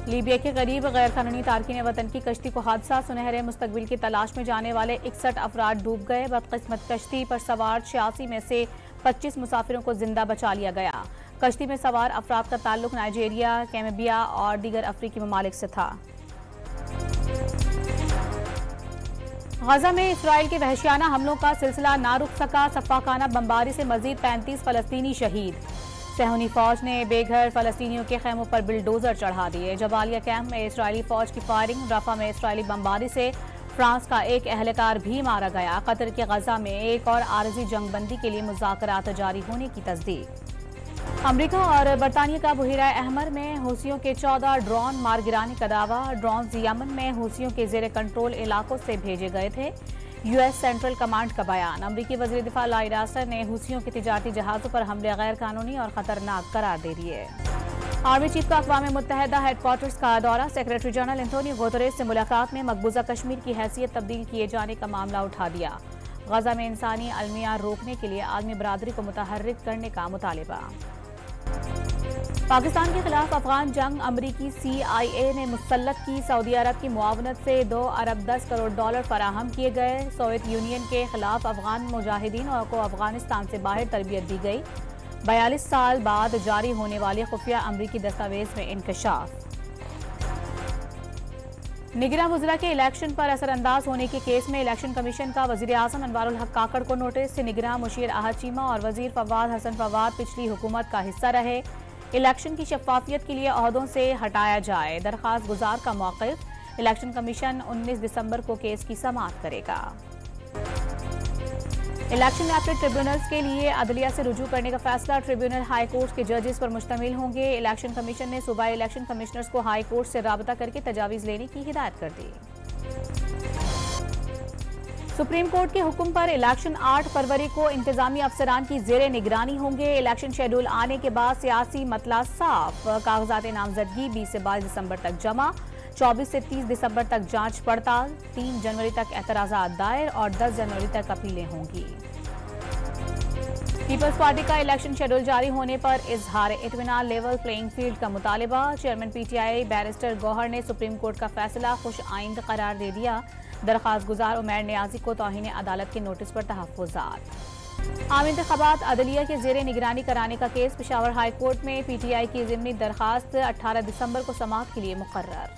Libya के करीब गैर कानूनी तारकीन वतन की कश्ती को हादसा। सुनहरे मुस्तकबिल की तलाश में जाने वाले 61 अफराद डूब गए। बदकिस्मत कश्ती पर सवार 86 में से 25 मुसाफिरों को जिंदा बचा लिया गया। कश्ती में सवार अफराद का ताल्लुक नाइजीरिया, कैमेबिया और दीगर अफ्रीकी ममालिक से था। गजा में इसराइल के वहशियाना हमलों का सिलसिला ना रुक सका। सफाकाना बमबारी से मजीद 35 फलस्तीनी शहीद। सहूनी फौज ने बेघर फलस्तीनियों के खेमों पर बिल्डोजर चढ़ा दिए। जबालिया कैंप में इसराइली फौज की फायरिंग। रफा में इसराइली बमबारी से फ्रांस का एक एहलकार भी मारा गया। कतर के गजा में एक और आरजी जंगबंदी के लिए मुज़ाकरात जारी होने की तस्दीक। अमरीका और बरतानिया का बहिरा अहमर में हूसियों के 14 ड्रोन मार गिराने का दावा। ड्रोन यमन में हूसियों के जेर कंट्रोल इलाकों से भेजे गए थे। यूएस सेंट्रल कमांड का बयान। अमरीकी वज़ीर दिफा लॉयड ऑस्टिन ने हूसियों के तिजारती जहाजों पर हमले गैर कानूनी और खतरनाक करार दे दिए। आर्मी चीफ का अक़वाम मुत्तहिदा हेडक्वार्टर्स का दौरा। सेक्रेटरी जनरल एंटोनियो गुतेरेस से मुलाकात में मकबूजा कश्मीर की हैसियत तब्दील किए जाने का मामला उठा दिया। गजा में इंसानी अलमिया रोकने के लिए आलमी बरादरी को मुतहर्रिक करने का मुतालिबा। पाकिस्तान के खिलाफ अफगान जंग। अमरीकी CIA ने मुसल्लत की। सऊदी अरब की मुआवनत से $2 अरब 10 करोड़ फराहम किए गए। सोवियत यूनियन के खिलाफ अफगान मुजाहिदीन को अफगानिस्तान से बाहर तरबियत दी गई। 42 साल बाद जारी होने वाले खुफिया अमरीकी दस्तावेज में इंकशाफ। निगरान वज़रा के इलेक्शन पर असरअंदाज होने के केस में इलेक्शन कमीशन का वज़ीर आज़म अनवारुल हक काकड़ को नोटिस। निगरान मुशीर आहद चीमा और वज़ीर फवाद हसन फवाद पिछली हुकूमत का हिस्सा रहे। इलेक्शन की शफाफियत के लिए ओहदों से हटाया जाए। दरख्वास्त गुजार का मौक़िफ़। इलेक्शन कमीशन 19 दिसंबर को केस की समाअत करेगा। इलेक्शन एप्लेट ट्रिब्यूनल्स के लिए अदलिया से रुजू करने का फैसला। ट्रिब्यूनल हाई कोर्ट के जजेस पर मुश्तमिल होंगे। इलेक्शन कमीशन ने सूबाई इलेक्शन कमिश्नर्स को हाई कोर्ट से राबता करके तजावीज़ लेने की हिदायत कर दी। सुप्रीम कोर्ट के हुक्म पर इलेक्शन 8 फरवरी को इंतजामी अफसरान की जेर निगरानी होंगे। इलेक्शन शेड्यूल आने के बाद सियासी मतला साफ। कागजात नामजदगी 20 से 22 दिसंबर तक जमा। 24 से 30 दिसंबर तक जांच पड़ताल। 3 जनवरी तक एतराज़ात दायर और 10 जनवरी तक अपीलें होंगी। पीपल्स पार्टी का इलेक्शन शेड्यूल जारी होने पर इजहार इत्मीनान लेवल प्लेइंग फील्ड का मुतालिबा। चेयरमैन PTI बैरिस्टर गौहर ने सुप्रीम कोर्ट का फैसला खुश आइंद करार दे दिया। दरख्वास्त गुजार उमैर नियाजी को तौहीन अदालत के नोटिस पर तहफ़्फ़ुज़ात। आम इंतख़ाबात अदलिया के ज़ेरे निगरानी कराने का केस। पेशावर हाई कोर्ट में PTI की ज़िमनी दरख्वास्त 18 दिसंबर को समाअत के लिए मुक़र्रर।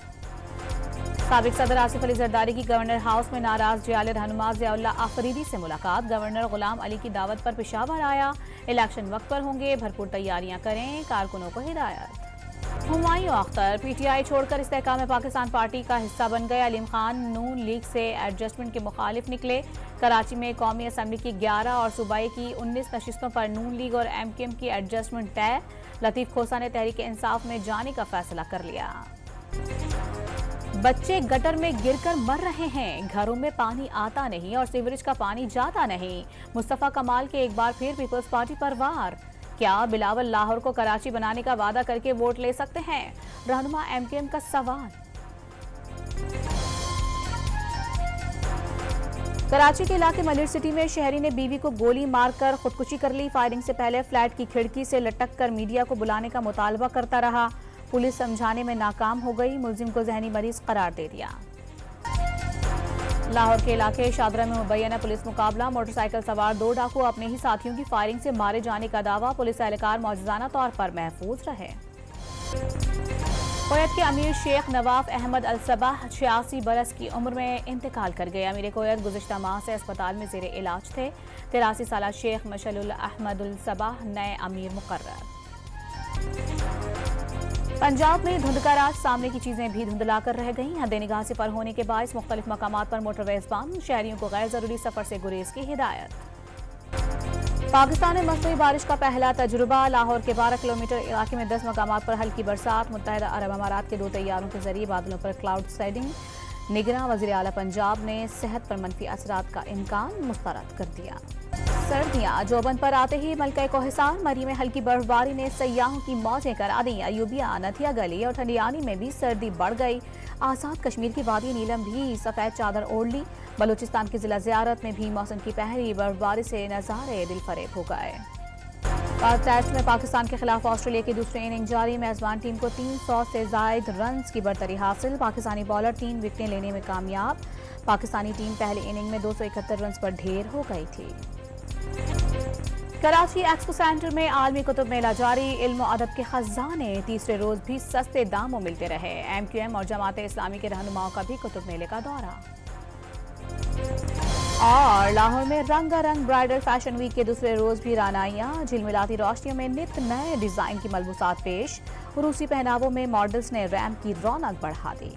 साबिक़ सदर आसिफ अली ज़रदारी की गवर्नर हाउस में नाराज जियाल रहनुमा ज़ियाउल्लाह आफरीदी से मुलाकात। गवर्नर गुलाम अली की दावत पर पेशावर आया। इलेक्शन वक्त पर होंगे, भरपूर तैयारियां करें, कारकुनों को हिदायत। हुमायूं अख्तर PTI छोड़कर इस्तेहकाम पाकिस्तान पार्टी का हिस्सा बन गए। अलीम खान नून लीग से एडजस्टमेंट के मुखालिफ निकले। कराची में कौमी असम्बली की 11 और सूबाई की 19 नशिस्तों पर नून लीग और MKM की एडजस्टमेंट तय। लतीफ़ खोसा ने तहरीक इंसाफ में जाने का फैसला कर लिया। बच्चे गटर में गिरकर मर रहे हैं। घरों में पानी आता नहीं और सीवरेज का पानी जाता नहीं। मुस्तफ़ा कमाल के एक बार फिर पीपल्स पार्टी पर वार। क्या बिलावल लाहौर को कराची बनाने का वादा करके वोट ले सकते हैं? रहनुमा MKM का सवाल। कराची के इलाके मलिर सिटी में शहरी ने बीवी को गोली मारकर खुदकुशी कर ली। फायरिंग से पहले फ्लैट की खिड़की से लटक कर मीडिया को बुलाने का मुतालबा करता रहा। पुलिस समझाने में नाकाम हो गई। मुलजिम को जहनी मरीज करार दे दिया। लाहौर के इलाके शादरा में मुबैना पुलिस मुकाबला। मोटरसाइकिल सवार 2 डाकू अपने ही साथियों की फायरिंग से मारे जाने का दावा। पुलिस एहलकार मौजूदाना तौर पर महफूज रहे। कुवैत के अमीर शेख नवाफ अहमद अल सबाह 86 बरस की उम्र में इंतकाल कर गए। अमीर कुवैत गुज़िश्ता माह से अस्पताल में ज़ेरे इलाज थे। 83 साला शेख मशलुल अहमद अल सबाह नए अमीर मुकर्रर। पंजाब में धुंध का राज। सामने की चीजें भी धुंधला कर रह गईं। हद निगाह से पर होने के बायस मुख्तलिफ मकामात पर मोटरवेज बंद। शहरियों को गैर जरूरी सफर से गुरेज की हिदायत। पाकिस्तान में मसनूई बारिश का पहला तजुर्बा। लाहौर के 12 किलोमीटर इलाके में 10 मकामात पर हल्की बरसात। मुत्तहिदा अरब अमारात के 2 तैयारों के जरिए बादलों पर क्लाउड सेडिंग। निगरान वज़ीर आला पंजाब ने सेहत पर मनफी असरात का इम्कान मुस्तरद कर दिया। सर्दियां जोबन पर आते ही मलका कोहिसार मरी में हल्की बर्फबारी ने सयाहों की मौजें करा दी। अयूबिया, नथिया गली और ठंडियानी में भी सर्दी बढ़ गई। आज़ाद कश्मीर की वादी नीलम भी सफेद चादर ओढ़ ली। बलूचिस्तान के जिला ज़ियारत में भी मौसम की पहली बर्फबारी से नज़ारे दिल फरेब हो गए। टेस्ट में पाकिस्तान के खिलाफ ऑस्ट्रेलिया की दूसरी इनिंग जारी। मेजबान टीम को 300 से जायद रन की बरतरी हासिल। पाकिस्तानी बॉलर 3 विकेटें लेने में कामयाब। पाकिस्तानी टीम पहली इनिंग में 271 रन पर ढेर हो गई थी। कराची एक्सपो सेंटर में आलमी कुतुब मेला जारी। इल्म और अदब के खजाने तीसरे रोज भी सस्ते दामों मिलते रहे। MQM और जमात इस्लामी के रहनुमाओं का भी कुतुब मेले का दौरा। और लाहौर में रंगारंग ब्राइडल फैशन वीक के दूसरे रोज भी रानाइयां। झिलमिलाती रोशनियों में नित नए डिजाइन की मलबूसात पेश। रूसी पहनावों में मॉडल्स ने रैम्प की रौनक बढ़ा दी।